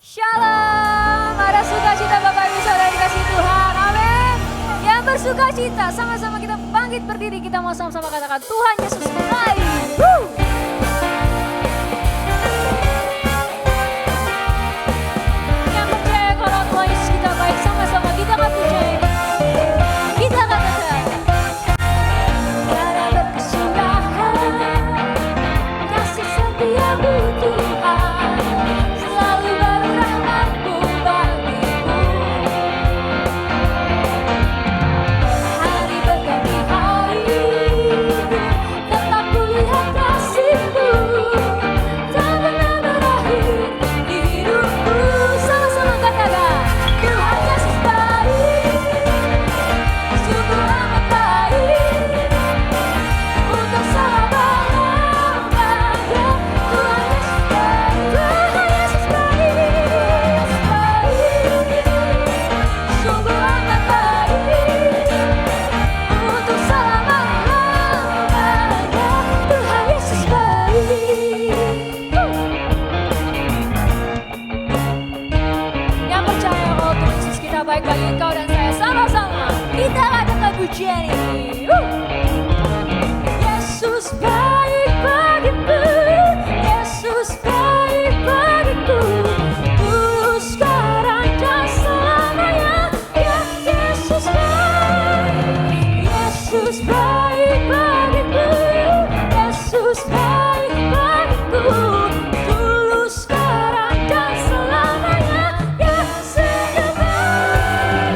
Shalom, ada sukacita Bapak Ibu Saudara dikasih Tuhan, amin. Yang bersukacita, sama-sama kita bangkit berdiri, kita mau sama-sama katakan Tuhan Yesus baik. Yang percaya kalau Tuhan Yesus kita baik, sama-sama kita akan percaya. Kita katakan, karena berkesudahan, kasih setiamu Tuhan, selalu baru rahmat-Mu bagiku. Hari berganti hari, tetap kulihat kasih-Mu, tak pernah berakhir di hidupku. Sama-sama katakan, Tuhan Yesus baik, sungguh amat baik, untuk selama-lamanya. Tuhan Yesus baik, sungguh amat baik, untuk selama-lamanya. Tuhan Yesus baik. Yang percaya kalau Tuhan Yesus kita baik bagi engkau dan saya, sama-sama kita katakan pujian ini. Yesus baik bagiku, Yesus baik bagiku, dulu sekarang dan selamanya. Ya Yesus baik, Yesus baik bagiku, Yesus baik bagiku, dulu sekarang dan selamanya. Ya sungguh baik,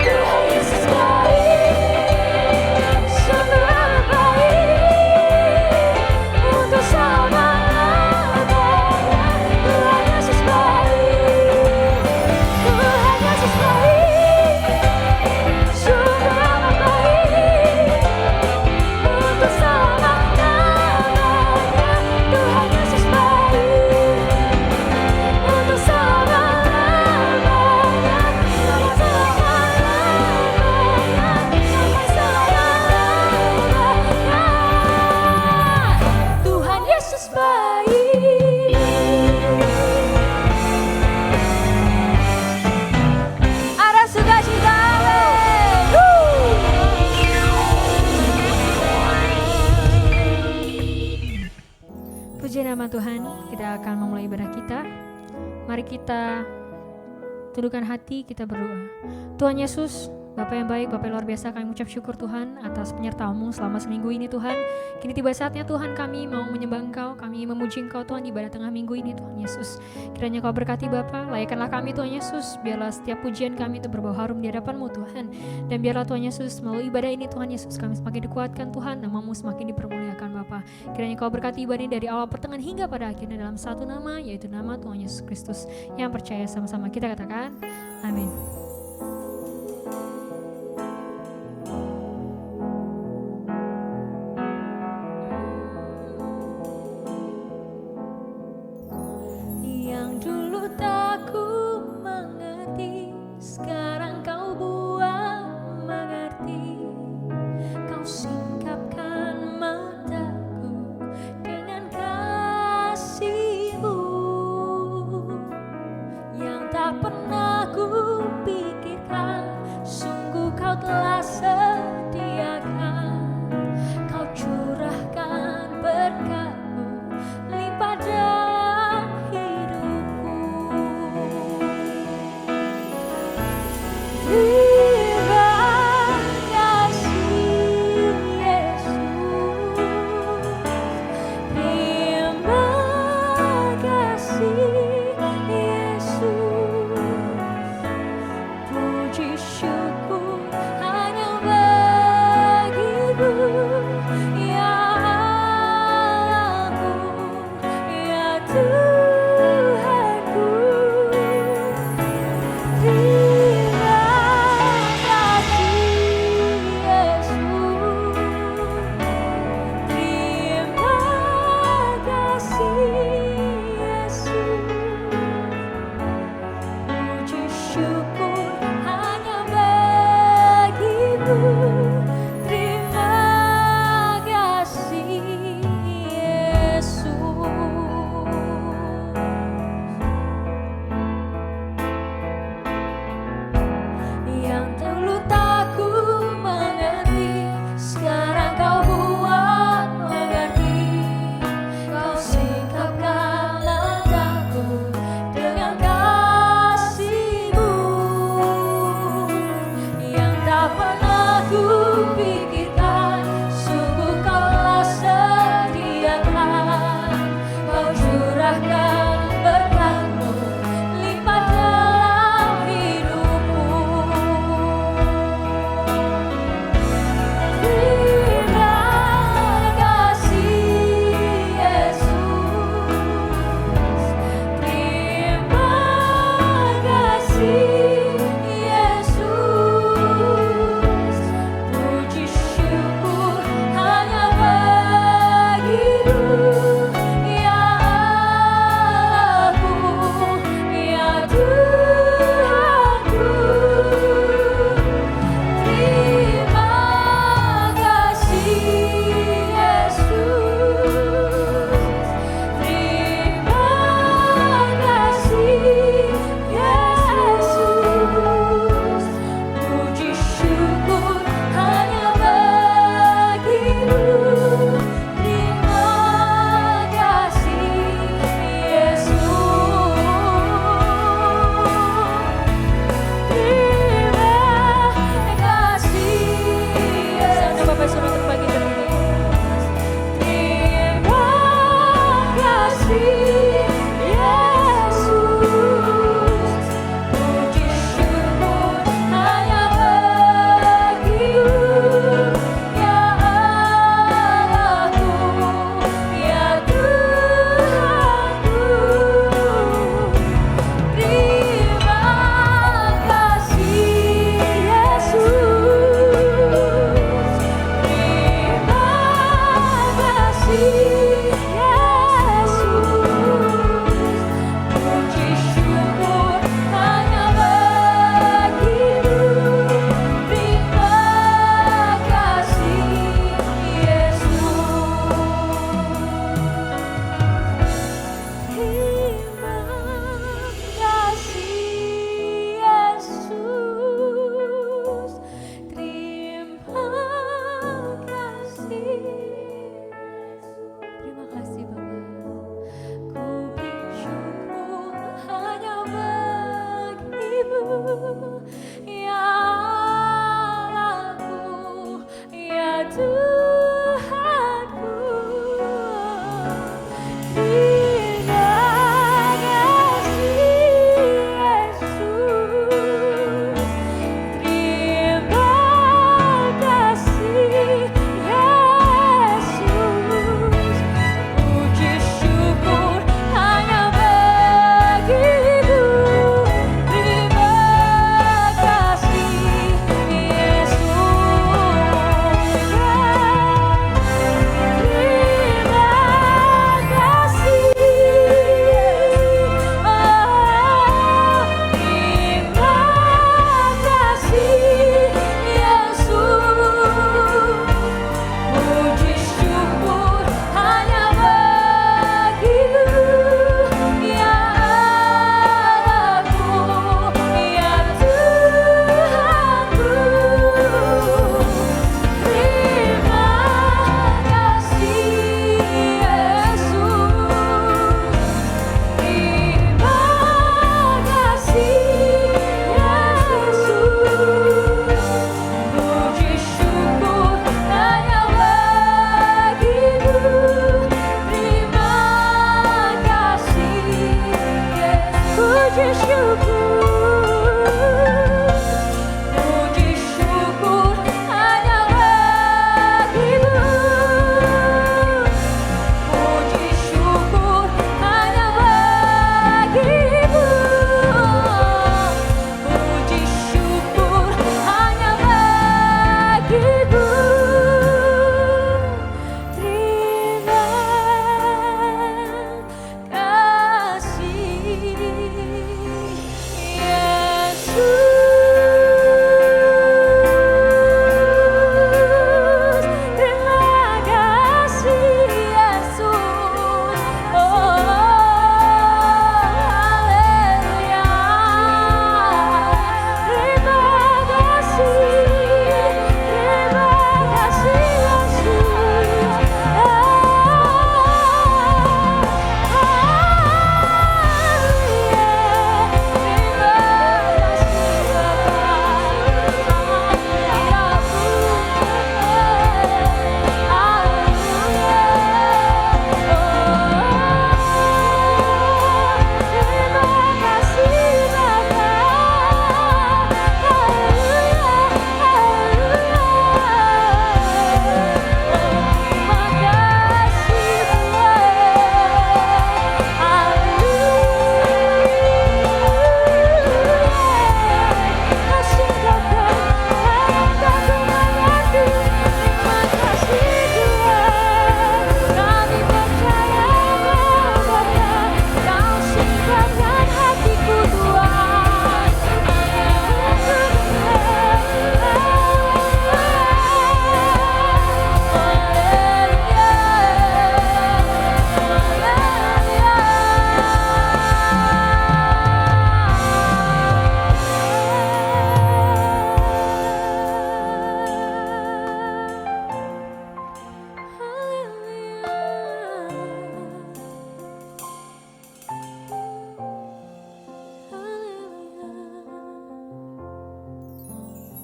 Tuhan Yesus baik, sungguh amat baik, untuk selama-lamanya. Tuhan Yesus baik, Tuhan Yesus baik, sungguh amat baik, untuk selama-lamanya. Tuhan Yesus baik, untuk selama-lamanya, sampai selama-lamanya, sampai selama-lamanya. Tuhan Yesus baik. Ada sukacita, amin. Puji nama Tuhan, kita akan memulai ibadah kita. Mari kita tundukkan hati, kita berdoa. Tuhan Yesus, Bapa yang baik, Bapa yang luar biasa, kami mengucap syukur Tuhan atas penyertaan-Mu selama seminggu ini Tuhan. Kini tiba saatnya Tuhan kami mau menyembah Engkau, kami memuji Engkau Tuhan di ibadah tengah minggu ini Tuhan Yesus. Kiranya Kau berkati Bapa, layakkanlah kami Tuhan Yesus, biarlah setiap pujian kami itu berbau harum di hadapan-Mu Tuhan. Dan biarlah Tuhan Yesus melalui ibadah ini Tuhan Yesus kami semakin dikuatkan Tuhan, nama-Mu semakin dipermuliakan Bapa. Kiranya Kau berkati ibadah ini dari awal pertengahan hingga pada akhirnya dalam satu nama, yaitu nama Tuhan Yesus Kristus. Yang percaya sama-sama kita katakan, amin. Yang dulu tak ku mengerti, sekarang Kau buat mengerti. Kau singkapkan mataku dengan kasih-Mu yang tak pernah ku Terima kasih Bapa. Ku beri syukur hanya bagi-Mu, ya Allahku, ya Tuhanku. Terima kasih Yesus. Terima kasih Yesus. Puji syukur hanya bagi-Mu. Terima kasih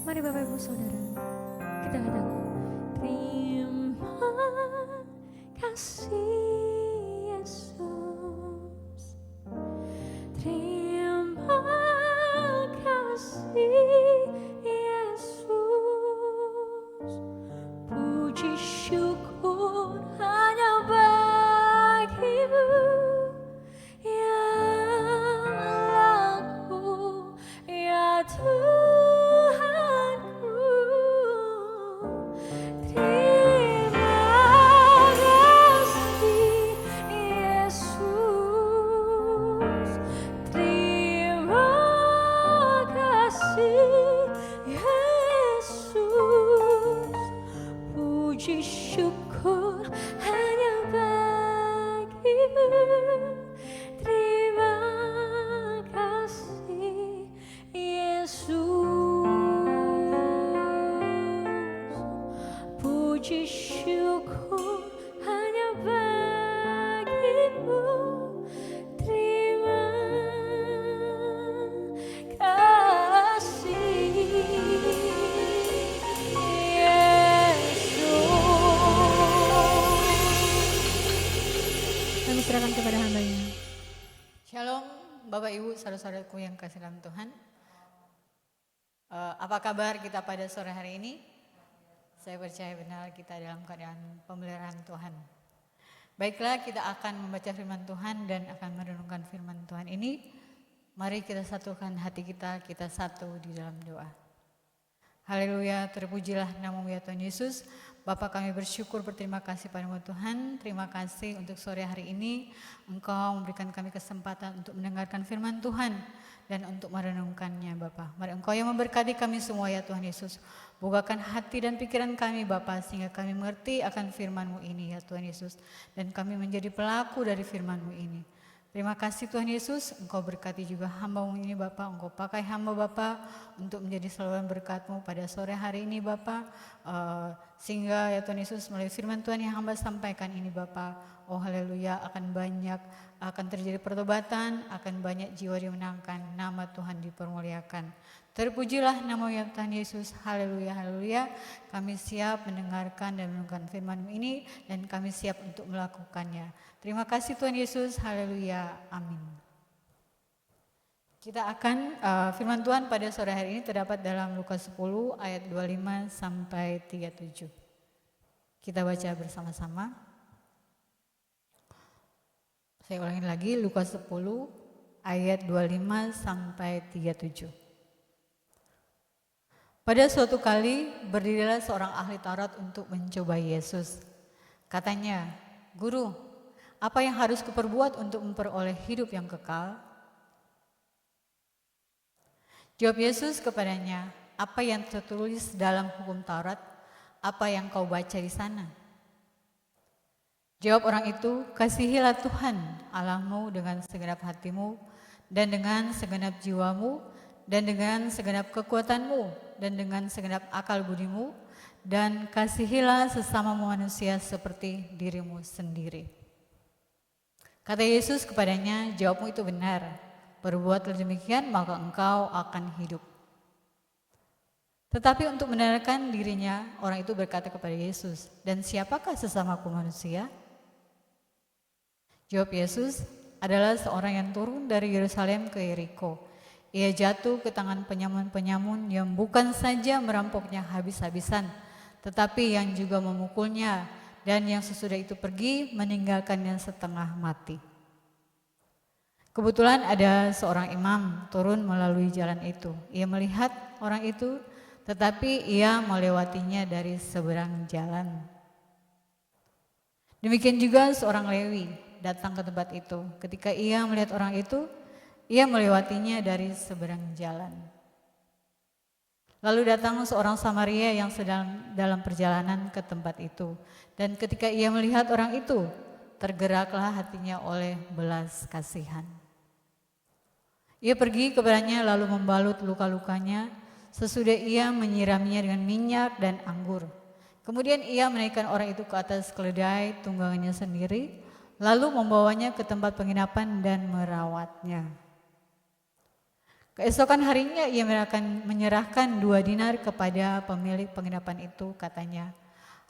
Mari Bapak Ibu Saudara, kita katakan terima kasih Yesus. Terima kasih Yesus. Puji syukur hanya bagi-Mu, ya Allahku, ya Tuhanku. Puji syukur hanya bagi-Mu. Terima kasih Yesus. Puji syukur hanya bagi-Mu. Kami serahkan kepada hamba-Nya. Shalom Bapak Ibu saudara-saudaraku yang kasih dalam Tuhan. Apa kabar kita pada sore hari ini? Saya percaya benar kita dalam keadaan pemeliharaan Tuhan. Baiklah, kita akan membaca firman Tuhan dan akan merenungkan firman Tuhan ini. Mari kita satukan hati kita satu di dalam doa. Haleluya, terpujilah namamu ya Tuhan Yesus. Bapa, kami bersyukur, berterima kasih padamu Tuhan. Terima kasih untuk sore hari ini Engkau memberikan kami kesempatan untuk mendengarkan firman Tuhan dan untuk merenungkannya Bapa. Mari Engkau yang memberkati kami semua ya Tuhan Yesus. Bukakan hati dan pikiran kami Bapa, sehingga kami mengerti akan firman-Mu ini ya Tuhan Yesus. Dan kami menjadi pelaku dari firman-Mu ini. Terima kasih Tuhan Yesus, Engkau berkati juga hamba-Mu ini Bapa. Engkau pakai hamba Bapa untuk menjadi saluran berkat-Mu pada sore hari ini Bapa. Sehingga ya Tuhan Yesus melalui firman Tuhan yang hamba sampaikan ini Bapa. Oh haleluya, akan terjadi pertobatan, akan banyak jiwa dimenangkan, nama Tuhan dipermuliakan. Terpujilah nama ya Tuhan Yesus, haleluya, haleluya. Kami siap mendengarkan dan mendengarkan firman-Mu ini dan kami siap untuk melakukannya. Terima kasih Tuhan Yesus, haleluya, amin. Kita akan, firman Tuhan pada sore hari ini terdapat dalam Lukas 10 ayat 25 sampai 37. Kita baca bersama-sama. Saya ulangi lagi, Lukas 10 ayat 25 sampai 37. Pada suatu kali berdirilah seorang ahli Taurat untuk mencoba Yesus. Katanya, "Guru, apa yang harus kuperbuat untuk memperoleh hidup yang kekal?" Jawab Yesus kepadanya, "Apa yang tertulis dalam hukum Taurat? Apa yang kau baca di sana?" Jawab orang itu, "Kasihilah Tuhan Allahmu dengan segenap hatimu dan dengan segenap jiwamu dan dengan segenap kekuatanmu dan dengan segenap akal budimu, dan kasihilah sesama manusia seperti dirimu sendiri." Kata Yesus kepadanya, "Jawabmu itu benar. Perbuatlah demikian, maka engkau akan hidup." Tetapi untuk membenarkan dirinya, orang itu berkata kepada Yesus, "Dan siapakah sesamaku manusia?" Jawab Yesus, "Adalah seorang yang turun dari Yerusalem ke Yeriko. Ia jatuh ke tangan penyamun-penyamun yang bukan saja merampoknya habis-habisan, tetapi yang juga memukulnya, dan yang sesudah itu pergi meninggalkannya setengah mati. Kebetulan ada seorang imam turun melalui jalan itu. Ia melihat orang itu, tetapi ia melewatinya dari seberang jalan. Demikian juga seorang Lewi datang ke tempat itu. Ketika ia melihat orang itu, ia melewatinya dari seberang jalan. Lalu datang seorang Samaria yang sedang dalam perjalanan ke tempat itu. Dan ketika ia melihat orang itu, tergeraklah hatinya oleh belas kasihan. Ia pergi kepadanya lalu membalut luka-lukanya. Sesudah ia menyiramnya dengan minyak dan anggur. Kemudian ia menaikkan orang itu ke atas keledai tunggangannya sendiri, lalu membawanya ke tempat penginapan dan merawatnya. Keesokan harinya ia akan menyerahkan 2 dinar kepada pemilik penginapan itu, katanya,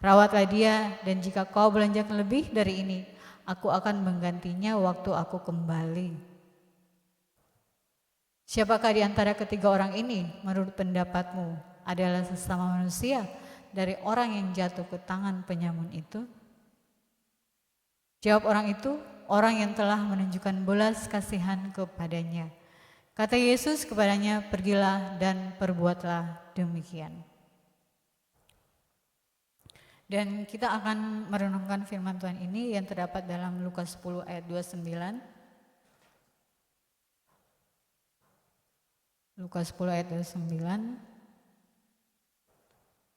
"Rawatlah dia, dan jika kau belanjakan lebih dari ini, aku akan menggantinya waktu aku kembali." Siapakah di antara ketiga orang ini menurut pendapatmu adalah sesama manusia dari orang yang jatuh ke tangan penyamun itu? Jawab orang itu, "Orang yang telah menunjukkan belas kasihan kepadanya." Kata Yesus kepadanya, "Pergilah dan perbuatlah demikian." Dan kita akan merenungkan firman Tuhan ini yang terdapat dalam Lukas 10 ayat 29. Lukas 10 ayat 29.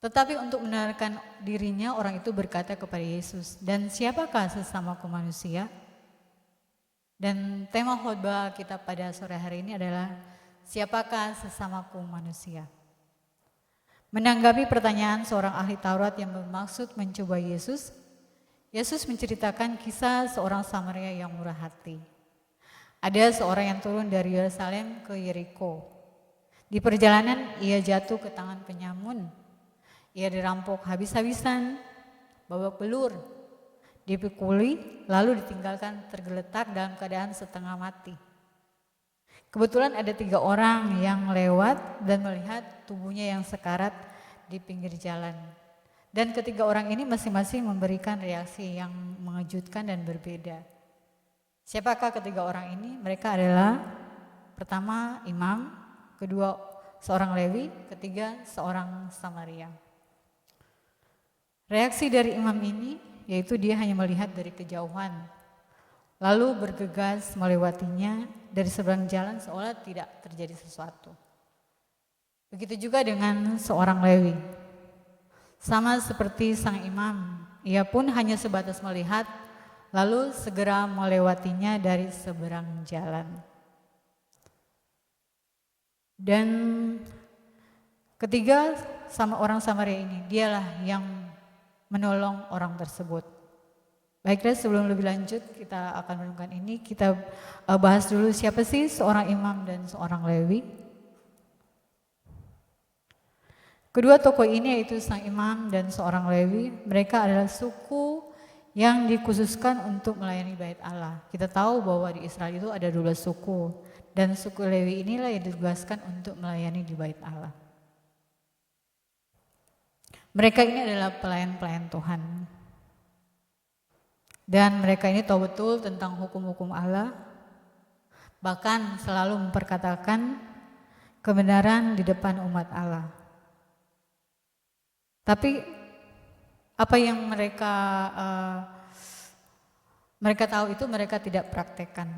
Tetapi untuk membenarkan dirinya, orang itu berkata kepada Yesus, "Dan siapakah sesamaku manusia?" Dan tema khotbah kita pada sore hari ini adalah siapakah sesamaku manusia. Menanggapi pertanyaan seorang ahli Taurat yang bermaksud mencoba Yesus, Yesus menceritakan kisah seorang Samaria yang murah hati. Ada seorang yang turun dari Yerusalem ke Yeriko. Di perjalanan ia jatuh ke tangan penyamun. Ia dirampok habis-habisan, babak belur, dipukuli, lalu ditinggalkan tergeletak dalam keadaan setengah mati. Kebetulan ada 3 orang yang lewat dan melihat tubuhnya yang sekarat di pinggir jalan. Dan ketiga orang ini masing-masing memberikan reaksi yang mengejutkan dan berbeda. Siapakah ketiga orang ini? Mereka adalah pertama imam, kedua seorang Lewi, ketiga seorang Samaria. Reaksi dari imam ini yaitu dia hanya melihat dari kejauhan, lalu bergegas melewatinya dari seberang jalan seolah tidak terjadi sesuatu. Begitu juga dengan seorang Lewi. Sama seperti sang imam, ia pun hanya sebatas melihat, lalu segera melewatinya dari seberang jalan. Dan ketiga sama orang Samaria ini, dialah yang menolong orang tersebut. Baiklah, sebelum lebih lanjut kita akan merenungkan ini, kita bahas dulu siapa sih seorang imam dan seorang Lewi. Kedua tokoh ini yaitu sang imam dan seorang Lewi, mereka adalah suku yang dikhususkan untuk melayani bait Allah. Kita tahu bahwa di Israel itu ada 12 suku dan suku Lewi inilah yang ditugaskan untuk melayani di bait Allah. Mereka ini adalah pelayan-pelayan Tuhan. Dan mereka ini tahu betul tentang hukum-hukum Allah, bahkan selalu memperkatakan kebenaran di depan umat Allah. Tapi apa yang mereka tahu itu mereka tidak praktekkan.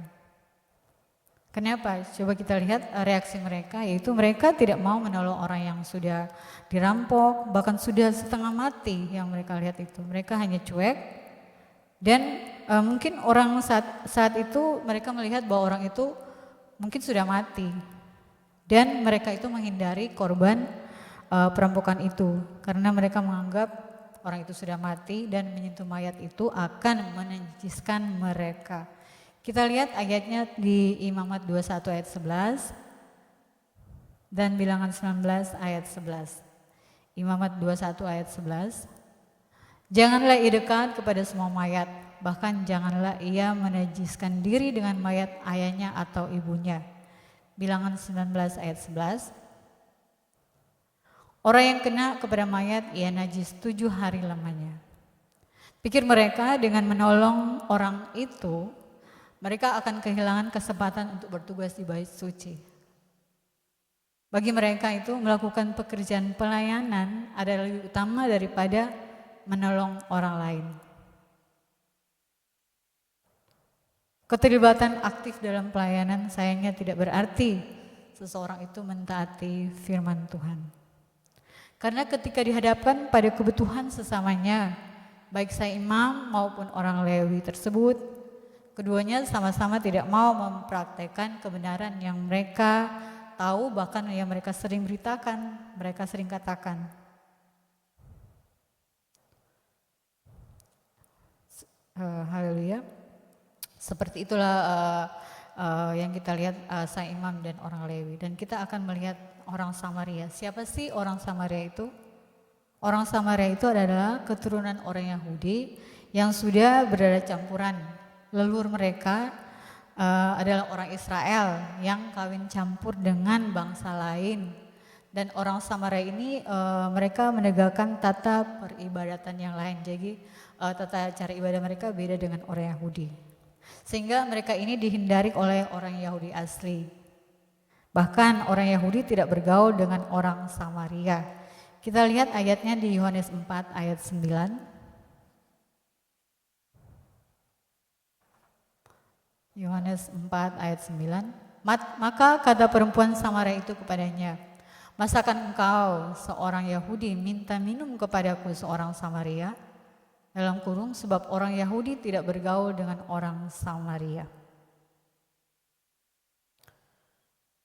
Kenapa? Coba kita lihat reaksi mereka, yaitu mereka tidak mau menolong orang yang sudah dirampok, bahkan sudah setengah mati yang mereka lihat itu. Mereka hanya cuek. Dan mungkin orang saat itu mereka melihat bahwa orang itu mungkin sudah mati. Dan mereka itu menghindari korban perampokan itu. Karena mereka menganggap orang itu sudah mati dan menyentuh mayat itu akan menajiskan mereka. Kita lihat ayatnya di Imamat 21 ayat 11 dan Bilangan 19 ayat 11. Imamat 21 ayat 11. Janganlah ia dekat kepada semua mayat, bahkan janganlah ia menajiskan diri dengan mayat ayahnya atau ibunya. Bilangan 19 ayat 11. Orang yang kena kepada mayat ia najis 7 hari lamanya. Pikir mereka dengan menolong orang itu, mereka akan kehilangan kesempatan untuk bertugas di bait suci. Bagi mereka itu melakukan pekerjaan pelayanan adalah lebih utama daripada menolong orang lain. Keterlibatan aktif dalam pelayanan sayangnya tidak berarti seseorang itu mentaati firman Tuhan. Karena ketika dihadapkan pada kebutuhan sesamanya, baik saya imam maupun orang Lewi tersebut, keduanya sama-sama tidak mau mempraktekkan kebenaran yang mereka tahu, bahkan yang mereka sering beritakan, mereka sering katakan. Haleluya. Seperti itulah yang kita lihat sang imam dan orang Lewi. Dan kita akan melihat orang Samaria. Siapa sih orang Samaria itu? Orang Samaria itu adalah keturunan orang Yahudi yang sudah berada campuran. Leluhur mereka adalah orang Israel yang kawin campur dengan bangsa lain. Dan orang Samaria ini mereka menegakkan tata peribadatan yang lain. Jadi tata cara ibadah mereka beda dengan orang Yahudi. Sehingga mereka ini dihindari oleh orang Yahudi asli. Bahkan orang Yahudi tidak bergaul dengan orang Samaria. Kita lihat ayatnya di Yohanes 4 ayat 9. Yohanes 4 ayat 9. Maka kata perempuan Samaria itu kepadanya, masakan engkau seorang Yahudi minta minum kepadaku seorang Samaria? Dalam kurung, sebab orang Yahudi tidak bergaul dengan orang Samaria.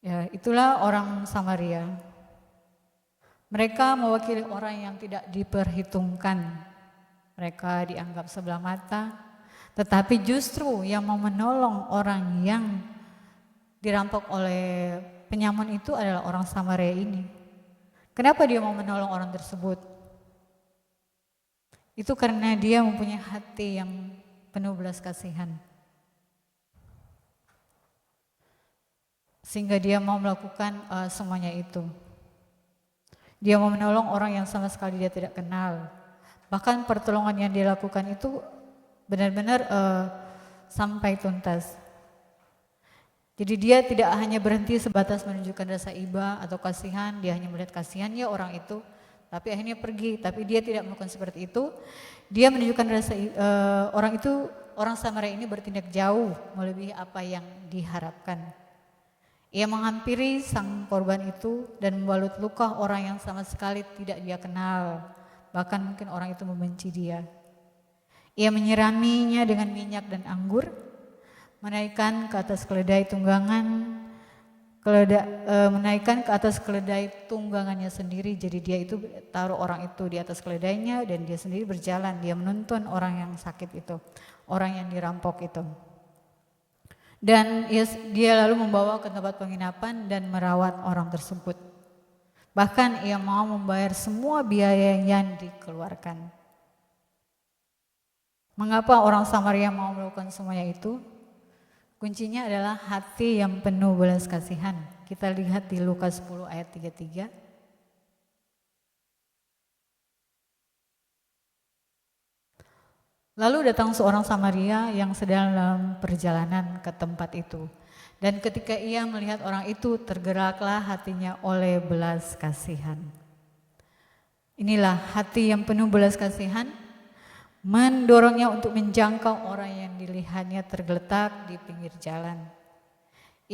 Ya, itulah orang Samaria. Mereka mewakili orang yang tidak diperhitungkan. Mereka dianggap sebelah mata, tetapi justru yang mau menolong orang yang dirampok oleh penyamun itu adalah orang Samaria ini. Kenapa dia mau menolong orang tersebut? Itu karena dia mempunyai hati yang penuh belas kasihan. Sehingga dia mau melakukan semuanya itu. Dia mau menolong orang yang sama sekali dia tidak kenal. Bahkan pertolongan yang dia lakukan itu benar-benar sampai tuntas. Jadi dia tidak hanya berhenti sebatas menunjukkan rasa iba atau kasihan, dia hanya melihat kasihannya orang itu, tapi akhirnya pergi. Tapi dia tidak melakukan seperti itu. Dia menunjukkan rasa orang Samaria ini bertindak jauh melebihi apa yang diharapkan. Ia menghampiri sang korban itu dan membalut luka orang yang sama sekali tidak dia kenal. Bahkan mungkin orang itu membenci dia. Ia menyiraminya dengan minyak dan anggur, menaikkan ke atas keledai tunggangannya sendiri. Jadi dia itu taruh orang itu di atas keledainya dan dia sendiri berjalan. Dia menuntun orang yang sakit itu, orang yang dirampok itu. Dan dia lalu membawa ke tempat penginapan dan merawat orang tersebut. Bahkan ia mau membayar semua biaya yang dikeluarkan. Mengapa orang Samaria mau melakukan semuanya itu? Kuncinya adalah hati yang penuh belas kasihan. Kita lihat di Lukas 10 ayat 33. Lalu datang seorang Samaria yang sedang dalam perjalanan ke tempat itu. Dan ketika ia melihat orang itu, tergeraklah hatinya oleh belas kasihan. Inilah hati yang penuh belas kasihan, mendorongnya untuk menjangkau orang yang dilihatnya tergeletak di pinggir jalan.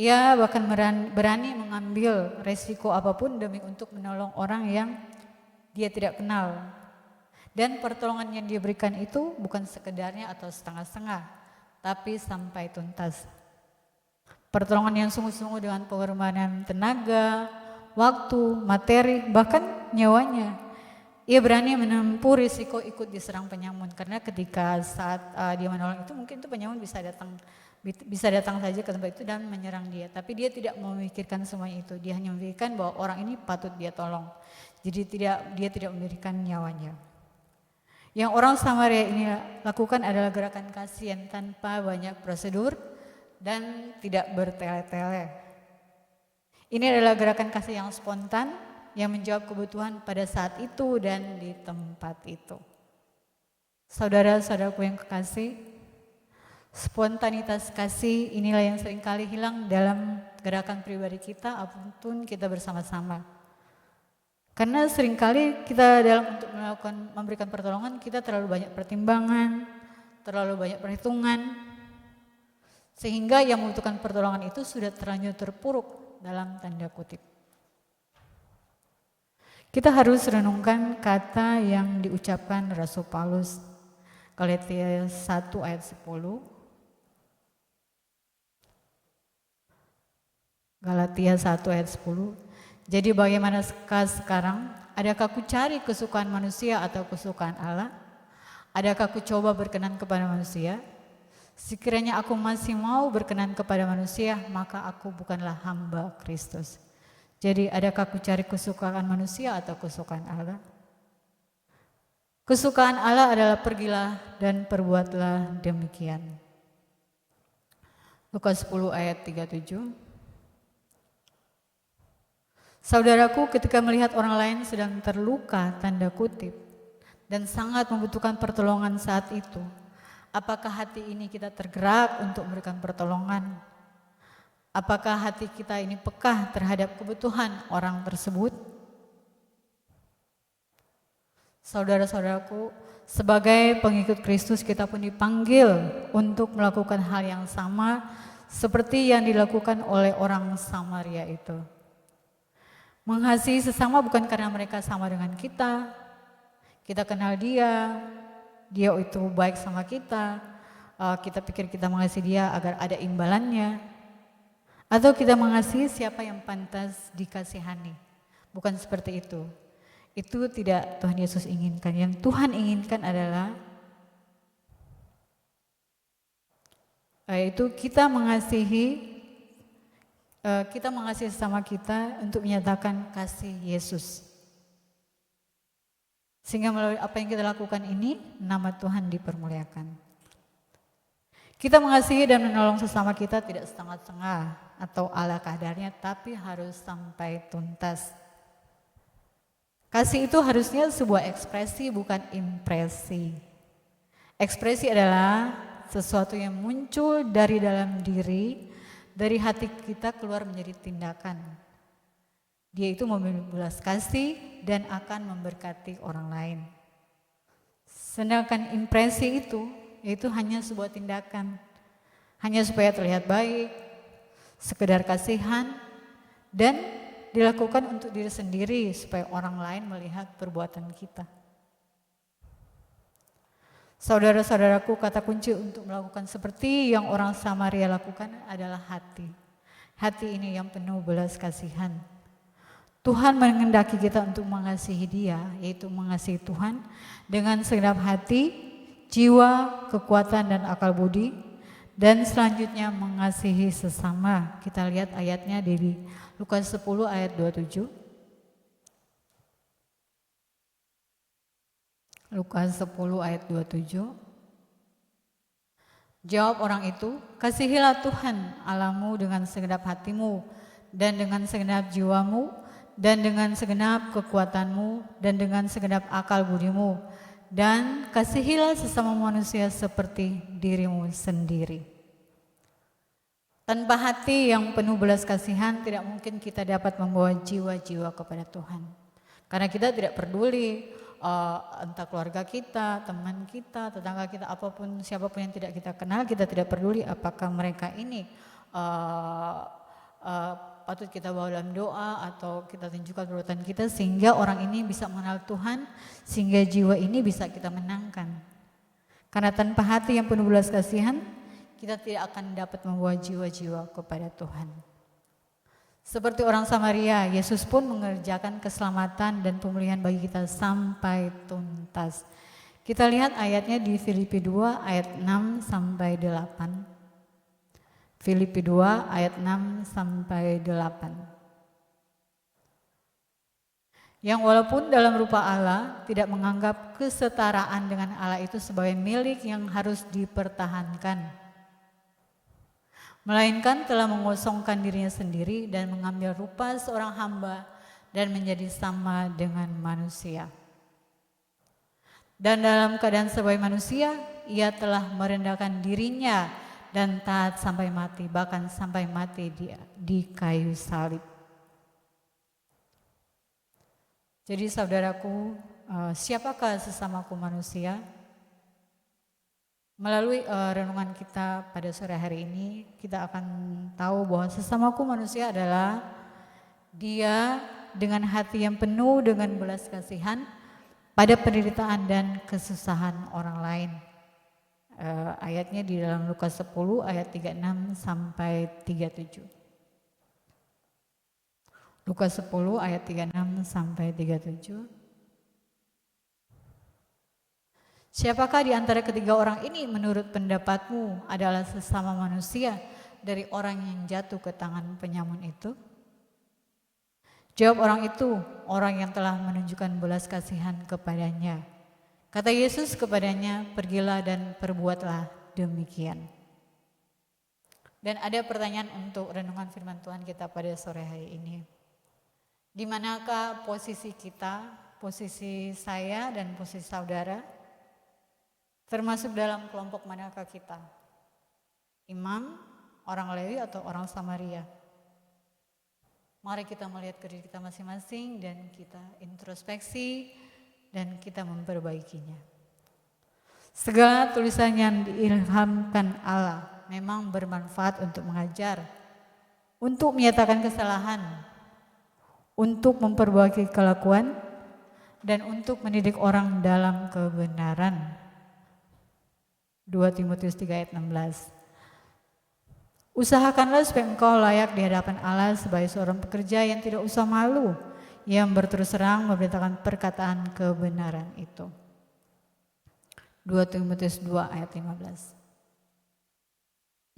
Ia bahkan berani mengambil resiko apapun demi untuk menolong orang yang dia tidak kenal. Dan pertolongan yang dia berikan itu bukan sekedarnya atau setengah-setengah, tapi sampai tuntas. Pertolongan yang sungguh-sungguh dengan pengorbanan tenaga, waktu, materi, bahkan nyawanya. Ia berani menempuh risiko ikut diserang penyamun, karena ketika saat dia menolong itu mungkin itu penyamun bisa datang saja ke tempat itu dan menyerang dia. Tapi dia tidak memikirkan semuanya itu, dia hanya memikirkan bahwa orang ini patut dia tolong. Jadi dia tidak memikirkan nyawanya. Yang orang Samaria ini lakukan adalah gerakan kasih yang tanpa banyak prosedur dan tidak bertele-tele. Ini adalah gerakan kasih yang spontan yang menjawab kebutuhan pada saat itu dan di tempat itu. Saudara-saudaraku yang kekasih, spontanitas kasih inilah yang seringkali hilang dalam gerakan pribadi kita apapun kita bersama-sama. Karena seringkali kita dalam untuk memberikan pertolongan kita terlalu banyak pertimbangan, terlalu banyak perhitungan, sehingga yang membutuhkan pertolongan itu sudah terlanjur terpuruk dalam tanda kutip. Kita harus renungkan kata yang diucapkan Rasul Paulus, Galatia 1 ayat 10. Galatia 1 ayat 10. Jadi bagaimana sekarang? Adakah ku cari kesukaan manusia atau kesukaan Allah? Adakah ku coba berkenan kepada manusia? Sekiranya aku masih mau berkenan kepada manusia, maka aku bukanlah hamba Kristus. Jadi adakah ku cari kesukaan manusia atau kesukaan Allah? Kesukaan Allah adalah pergilah dan perbuatlah demikian. Lukas 10 ayat 37. Saudaraku, ketika melihat orang lain sedang terluka, tanda kutip, dan sangat membutuhkan pertolongan saat itu, apakah hati ini kita tergerak untuk memberikan pertolongan? Apakah hati kita ini peka terhadap kebutuhan orang tersebut? Saudara-saudaraku, sebagai pengikut Kristus kita pun dipanggil untuk melakukan hal yang sama seperti yang dilakukan oleh orang Samaria itu. Mengasihi sesama bukan karena mereka sama dengan kita kenal dia itu baik sama kita pikir kita mengasihi dia agar ada imbalannya, atau kita mengasihi siapa yang pantas dikasihani. Bukan seperti itu. Itu tidak Tuhan Yesus inginkan. Yang Tuhan inginkan adalah yaitu kita mengasihi sesama kita untuk menyatakan kasih Yesus. Sehingga melalui apa yang kita lakukan ini, nama Tuhan dipermuliakan. Kita mengasihi dan menolong sesama kita tidak setengah-setengah atau ala kadarnya, tapi harus sampai tuntas. Kasih itu harusnya sebuah ekspresi, bukan impresi. Ekspresi adalah sesuatu yang muncul dari dalam diri, dari hati kita keluar menjadi tindakan. Dia itu memiliki belas kasih dan akan memberkati orang lain. Sedangkan impresi itu, yaitu hanya sebuah tindakan. Hanya supaya terlihat baik, sekedar kasihan, dan dilakukan untuk diri sendiri supaya orang lain melihat perbuatan kita. Saudara-saudaraku, kata kunci untuk melakukan seperti yang orang Samaria lakukan adalah hati. Hati ini yang penuh belas kasihan. Tuhan mengendaki kita untuk mengasihi Dia, yaitu mengasihi Tuhan dengan segenap hati, jiwa, kekuatan, dan akal budi. Dan selanjutnya mengasihi sesama. Kita lihat ayatnya di Lukas 10 ayat 27. Lukas 10 ayat 27. Jawab orang itu, kasihilah Tuhan Allahmu dengan segenap hatimu, dan dengan segenap jiwamu, dan dengan segenap kekuatanmu, dan dengan segenap akal budimu, dan kasihilah sesama manusia seperti dirimu sendiri. Tanpa hati yang penuh belas kasihan, tidak mungkin kita dapat membawa jiwa-jiwa kepada Tuhan. Karena kita tidak peduli entah keluarga kita, teman kita, tetangga kita, apapun, siapapun yang tidak kita kenal, kita tidak peduli apakah mereka ini patut kita bawa dalam doa atau kita tunjukkan perbuatan kita sehingga orang ini bisa mengenal Tuhan, sehingga jiwa ini bisa kita menangkan. Karena tanpa hati yang penuh belas kasihan, kita tidak akan dapat membawa jiwa-jiwa kepada Tuhan. Seperti orang Samaria, Yesus pun mengerjakan keselamatan dan pemulihan bagi kita sampai tuntas. Kita lihat ayatnya di Filipi 2 ayat 6 sampai 8. Filipi 2 ayat 6 sampai 8. Yang walaupun dalam rupa Allah tidak menganggap kesetaraan dengan Allah itu sebagai milik yang harus dipertahankan, melainkan telah mengosongkan dirinya sendiri dan mengambil rupa seorang hamba dan menjadi sama dengan manusia. Dan dalam keadaan sebagai manusia, ia telah merendahkan dirinya dan taat sampai mati, bahkan sampai mati di kayu salib. Jadi saudaraku, siapakah sesamaku manusia? Melalui renungan kita pada sore hari ini, kita akan tahu bahwa sesamaku manusia adalah dia dengan hati yang penuh dengan belas kasihan pada penderitaan dan kesusahan orang lain. Ayatnya di dalam Lukas 10 ayat 36 sampai 37. Lukas 10 ayat 36 sampai 37. Siapakah di antara ketiga orang ini menurut pendapatmu adalah sesama manusia dari orang yang jatuh ke tangan penyamun itu? Jawab orang itu, orang yang telah menunjukkan belas kasihan kepadanya. Kata Yesus kepadanya, pergilah dan perbuatlah demikian. Dan ada pertanyaan untuk renungan firman Tuhan kita pada sore hari ini. Di manakah posisi kita, posisi saya dan posisi saudara? Termasuk dalam kelompok manakah kita? Imam, orang Lewi atau orang Samaria? Mari kita melihat ke diri kita masing-masing dan kita introspeksi dan kita memperbaikinya. Segala tulisan yang diilhamkan Allah memang bermanfaat untuk mengajar, untuk menyatakan kesalahan, untuk memperbaiki kelakuan, dan untuk mendidik orang dalam kebenaran. 2 Timotius 3 ayat 16. Usahakanlah supaya engkau layak di hadapan Allah sebagai seorang pekerja yang tidak usah malu, yang berterus terang memberitakan perkataan kebenaran itu. 2 Timotius 2 ayat 15.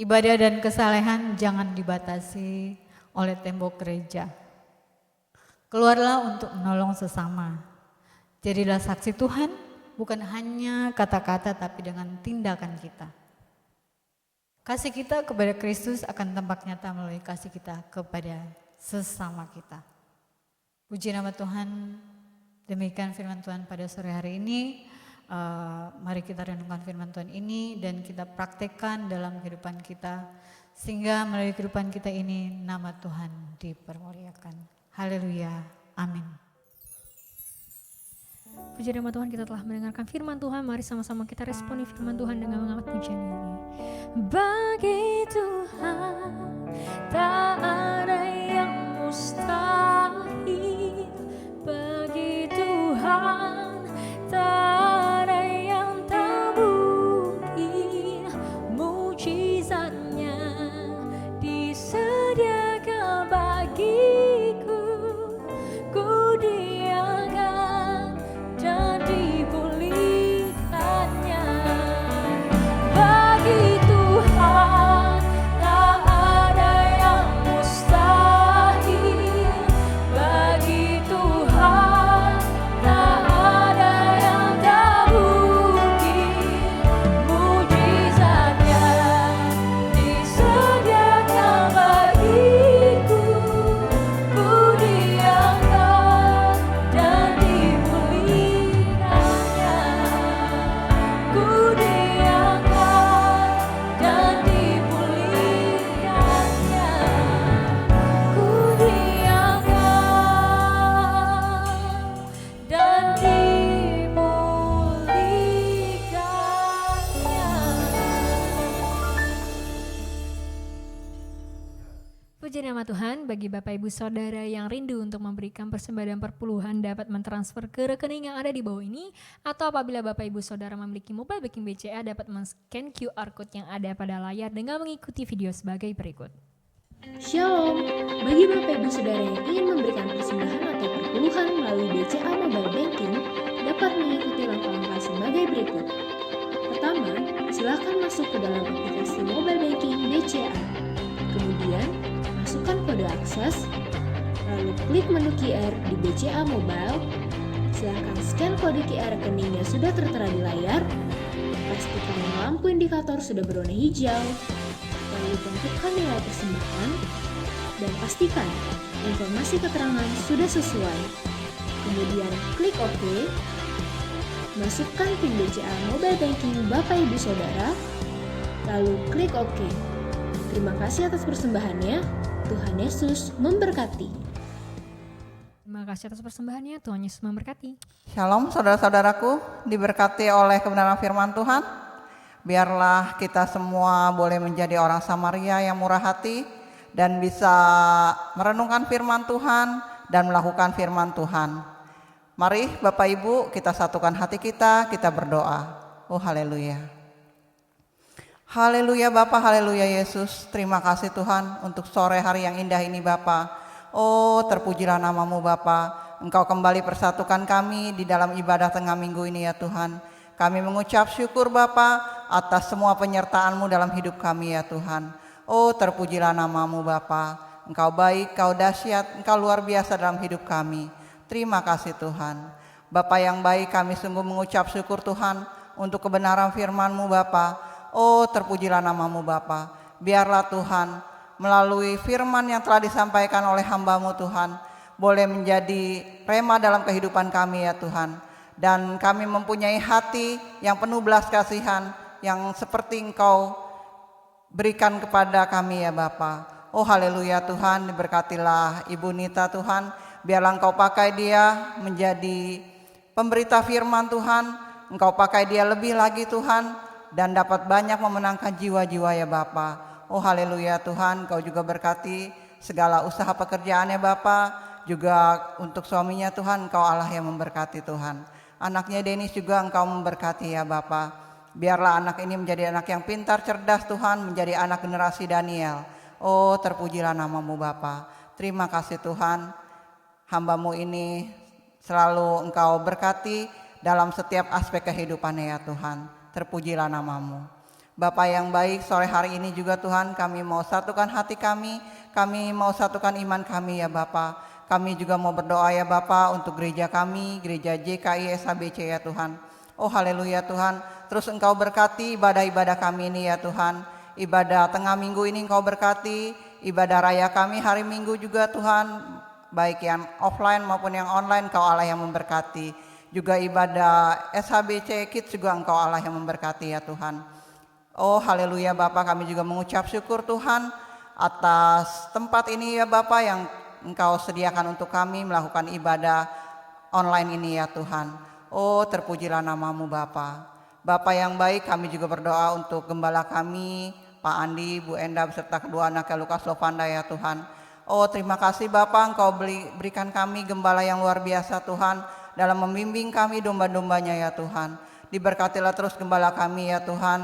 Ibadah dan kesalehan jangan dibatasi oleh tembok gereja. Keluarlah untuk menolong sesama. Jadilah saksi Tuhan, bukan hanya kata-kata tapi dengan tindakan kita. Kasih kita kepada Kristus akan tampak nyata melalui kasih kita kepada sesama kita. Puji nama Tuhan, demikian firman Tuhan pada sore hari ini. Mari kita renungkan firman Tuhan ini dan kita praktekkan dalam kehidupan kita. Sehingga melalui kehidupan kita ini nama Tuhan dipermuliakan. Haleluya, amin. Puji nama Tuhan, kita telah mendengarkan firman Tuhan. Mari sama-sama kita responi firman Tuhan dengan mengangkat pujian ini. Bagi Tuhan tak ada yang mustahil. Bagi Tuhan tak ada yang tak mungkin. Mujizatnya disediakan bagiku. Ku diangkat dan dipulihkannya. Bagi Tuhan tak ada yang mustahil. Bagi Tuhan tak ada yang tak mungkin. Mujizatnya disediakan bagiku. Ku diangkat dan dipulihkannya. Ku diangkat dan dipulihkannya. Ku diangkat dan dipulihkannya. Puji nama Tuhan. Bagi Bapak Ibu Saudara yang rindu untuk memberikan persembahan perpuluhan dapat mentransfer ke rekening yang ada di bawah ini, atau apabila Bapak Ibu Saudara memiliki mobile banking BCA dapat men-scan QR Code yang ada pada layar dengan mengikuti video sebagai berikut. Shalom, bagi Bapak Ibu Saudara yang ingin memberikan persembahan atau perpuluhan melalui BCA Mobile Banking dapat mengikuti langkah-langkah sebagai berikut. Pertama, silakan masuk ke dalam aplikasi Mobile Banking BCA. Kemudian, masukkan kode akses, lalu klik menu QR di BCA Mobile. Silakan scan kode QR rekening yang sudah tertera di layar. Pastikan lampu indikator sudah berwarna hijau. Lalu tentukan nilai persembahan dan pastikan informasi keterangan sudah sesuai. Kemudian klik OK. Masukkan PIN BCA Mobile Banking Bapak Ibu Saudara, lalu klik OK. Terima kasih atas persembahannya. Tuhan Yesus memberkati. Terima kasih atas persembahannya. Tuhan Yesus memberkati. Shalom saudara-saudaraku, diberkati oleh kebenaran firman Tuhan. Biarlah kita semua boleh menjadi orang Samaria yang murah hati dan bisa merenungkan firman Tuhan dan melakukan firman Tuhan. Mari Bapak Ibu kita satukan hati kita berdoa. Oh haleluya. Haleluya Bapa, haleluya Yesus. Terima kasih Tuhan untuk sore hari yang indah ini Bapa. Oh terpujilah namamu Bapa. Engkau kembali persatukan kami di dalam ibadah tengah minggu ini ya Tuhan. Kami mengucap syukur Bapa atas semua penyertaan-Mu dalam hidup kami ya Tuhan. Oh terpujilah namamu Bapa. Engkau baik, Engkau dahsyat, Engkau luar biasa dalam hidup kami. Terima kasih Tuhan. Bapa yang baik, kami sungguh mengucap syukur Tuhan untuk kebenaran firman-Mu Bapa. Oh terpujilah namamu Bapa. Biarlah Tuhan melalui firman yang telah disampaikan oleh hamba-Mu Tuhan boleh menjadi rema dalam kehidupan kami ya Tuhan. Dan kami mempunyai hati yang penuh belas kasihan yang seperti Engkau berikan kepada kami ya Bapa. Oh haleluya Tuhan, diberkatilah Ibu Nita Tuhan. Biarlah Engkau pakai dia menjadi pemberita firman Tuhan. Engkau pakai dia lebih lagi Tuhan dan dapat banyak memenangkan jiwa-jiwa ya Bapa. Oh haleluya Tuhan, Engkau juga berkati segala usaha pekerjaannya Bapa. Juga untuk suaminya Tuhan, Engkau Allah yang memberkati Tuhan. Anaknya Denis juga Engkau memberkati ya Bapa. Biarlah anak ini menjadi anak yang pintar, cerdas Tuhan, menjadi anak generasi Daniel. Oh terpujilah namamu Bapa. Terima kasih Tuhan, hamba-Mu ini selalu Engkau berkati dalam setiap aspek kehidupannya ya Tuhan. Terpujilah namamu. Bapa yang baik, sore hari ini juga Tuhan kami mau satukan hati kami mau satukan iman kami ya Bapa. Kami juga mau berdoa ya Bapa untuk gereja kami, gereja JKI SHBC ya Tuhan. Oh haleluya Tuhan, terus Engkau berkati ibadah-ibadah kami ini ya Tuhan. Ibadah tengah minggu ini Engkau berkati, ibadah raya kami hari Minggu juga Tuhan, baik yang offline maupun yang online Engkau Allah yang memberkati. Juga ibadah SHBC Kids juga Engkau Allah yang memberkati ya Tuhan. Oh haleluya Bapa, kami juga mengucap syukur Tuhan atas tempat ini ya Bapa yang Engkau sediakan untuk kami melakukan ibadah online ini ya Tuhan. Oh terpujilah namamu Bapa. Bapa yang baik, kami juga berdoa untuk gembala kami, Pak Andi, Bu Enda beserta kedua anaknya Lukas Lovanda ya Tuhan. Oh terima kasih Bapa, Engkau berikan kami gembala yang luar biasa Tuhan dalam membimbing kami domba-dombanya ya Tuhan. Diberkatilah terus gembala kami ya Tuhan,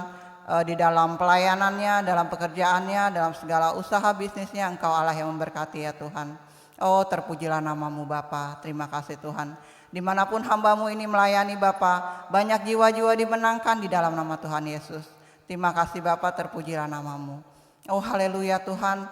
di dalam pelayanannya, dalam pekerjaannya, dalam segala usaha bisnisnya Engkau Allah yang memberkati ya Tuhan. Oh terpujilah namamu Bapa, terima kasih Tuhan. Dimanapun hambamu ini melayani Bapa, banyak jiwa-jiwa dimenangkan di dalam nama Tuhan Yesus. Terima kasih Bapa, terpujilah namamu. Oh haleluya Tuhan,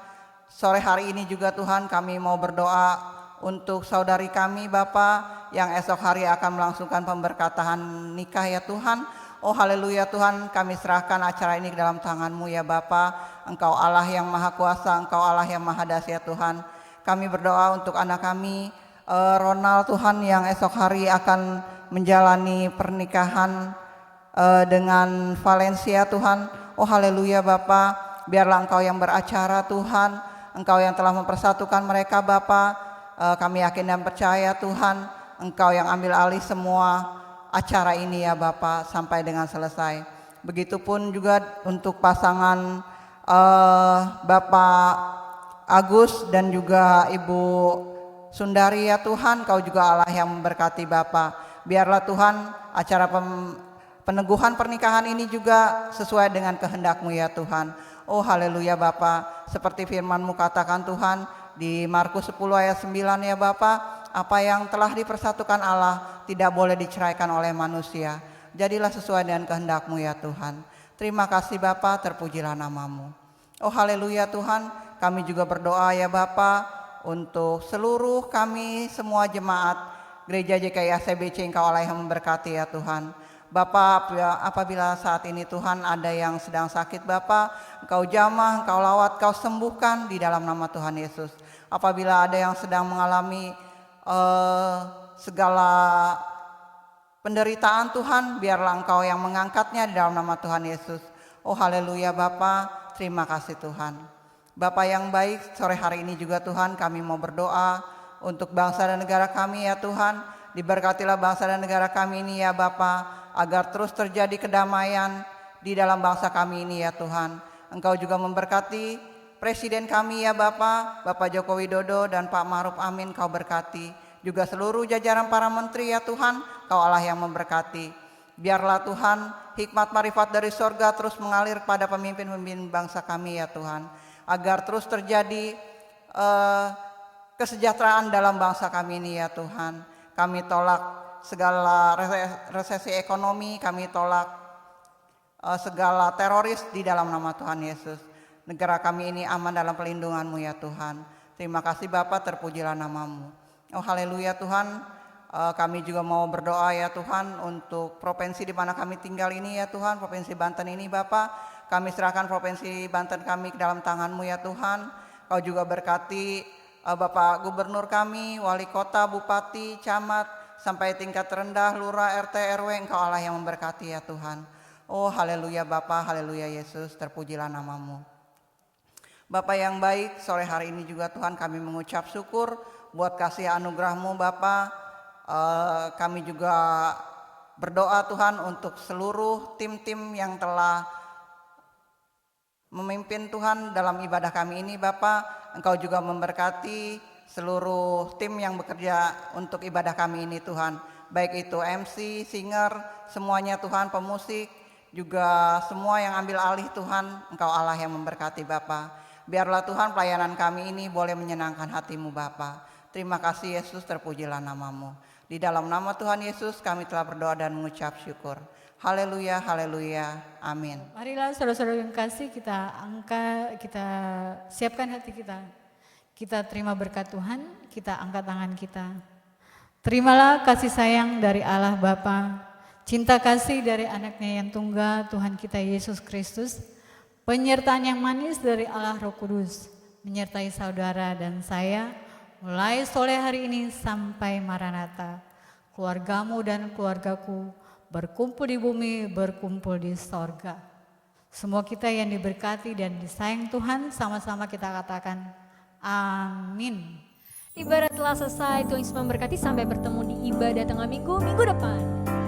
sore hari ini juga Tuhan kami mau berdoa untuk saudari kami Bapa yang esok hari akan melangsungkan pemberkatan nikah ya Tuhan. Oh haleluya Tuhan, kami serahkan acara ini ke dalam tangan-Mu ya Bapa. Engkau Allah yang maha kuasa, Engkau Allah yang maha dahsyat Tuhan. Kami berdoa untuk anak kami Ronald Tuhan yang esok hari akan menjalani pernikahan dengan Valencia Tuhan. Oh haleluya Bapa, biarlah Engkau yang beracara Tuhan, Engkau yang telah mempersatukan mereka Bapa. Kami yakin dan percaya Tuhan, Engkau yang ambil alih semua acara ini ya Bapa sampai dengan selesai. Begitupun juga untuk pasangan Bapak Agus dan juga Ibu Sundari ya Tuhan, Kau juga Allah yang memberkati Bapa. Biarlah Tuhan acara peneguhan pernikahan ini juga sesuai dengan kehendak-Mu ya Tuhan. Oh haleluya Bapa, seperti firman-Mu katakan Tuhan di Markus 10 ayat 9 ya Bapa, apa yang telah dipersatukan Allah tidak boleh diceraikan oleh manusia. Jadilah sesuai dengan kehendak-Mu ya Tuhan. Terima kasih Bapa, terpujilah namamu. Oh haleluya Tuhan, kami juga berdoa ya Bapa untuk seluruh kami semua jemaat Gereja JKI SHBC Engkau Allah yang memberkati ya Tuhan. Bapa, apabila saat ini Tuhan ada yang sedang sakit Bapa, Engkau jamah, Engkau lawat, Engkau sembuhkan di dalam nama Tuhan Yesus. Apabila ada yang sedang mengalami segala penderitaan Tuhan, biarlah Engkau yang mengangkatnya di dalam nama Tuhan Yesus. Oh haleluya Bapa, terima kasih Tuhan. Bapa yang baik, sore hari ini juga Tuhan kami mau berdoa untuk bangsa dan negara kami ya Tuhan. Diberkatilah bangsa dan negara kami ini ya Bapa, agar terus terjadi kedamaian di dalam bangsa kami ini ya Tuhan. Engkau juga memberkati Presiden kami ya Bapa, Bapak Joko Widodo dan Pak Ma'ruf Amin, Kau berkati. Juga seluruh jajaran para menteri ya Tuhan, Kau Allah yang memberkati. Biarlah Tuhan hikmat marifat dari sorga terus mengalir kepada pemimpin-pemimpin bangsa kami ya Tuhan. Agar terus terjadi kesejahteraan dalam bangsa kami ini ya Tuhan. Kami tolak segala resesi ekonomi, kami tolak segala teroris di dalam nama Tuhan Yesus. Negara kami ini aman dalam pelindungan-Mu ya Tuhan. Terima kasih Bapa, terpujilah namamu. Oh haleluya Tuhan, kami juga mau berdoa ya Tuhan untuk provinsi di mana kami tinggal ini ya Tuhan, Provinsi Banten ini Bapa. Kami serahkan Provinsi Banten kami ke dalam tangan-Mu ya Tuhan. Kau juga berkati Bapak Gubernur kami, Wali Kota, Bupati, Camat, sampai tingkat terendah, Lurah, RT, RW, Engkau Allah yang memberkati ya Tuhan. Oh haleluya Bapa, haleluya Yesus, terpujilah namamu. Bapa yang baik, sore hari ini juga Tuhan kami mengucap syukur buat kasih anugerah-Mu Bapa. Kami juga berdoa Tuhan untuk seluruh tim-tim yang telah memimpin Tuhan dalam ibadah kami ini Bapa. Engkau juga memberkati seluruh tim yang bekerja untuk ibadah kami ini Tuhan. Baik itu MC, singer, semuanya Tuhan, pemusik, juga semua yang ambil alih Tuhan. Engkau Allah yang memberkati Bapa. Biarlah Tuhan pelayanan kami ini boleh menyenangkan hati-Mu Bapa. Terima kasih Yesus, terpujilah namamu. Di dalam nama Tuhan Yesus kami telah berdoa dan mengucap syukur. Haleluya, haleluya, amin. Marilah saudara-saudara yang kasih, kita siapkan hati kita. Kita terima berkat Tuhan, kita angkat tangan kita. Terimalah kasih sayang dari Allah Bapa, cinta kasih dari anaknya yang tunggal Tuhan kita Yesus Kristus, penyertaan yang manis dari Allah Roh Kudus, menyertai saudara dan saya mulai sore hari ini sampai Maranatha. Keluargamu dan keluargaku berkumpul di bumi, berkumpul di sorga. Semua kita yang diberkati dan disayang Tuhan, sama-sama kita katakan amin. Ibadah telah selesai, Tuhan Yesus memberkati. Sampai bertemu di ibadah tengah minggu depan.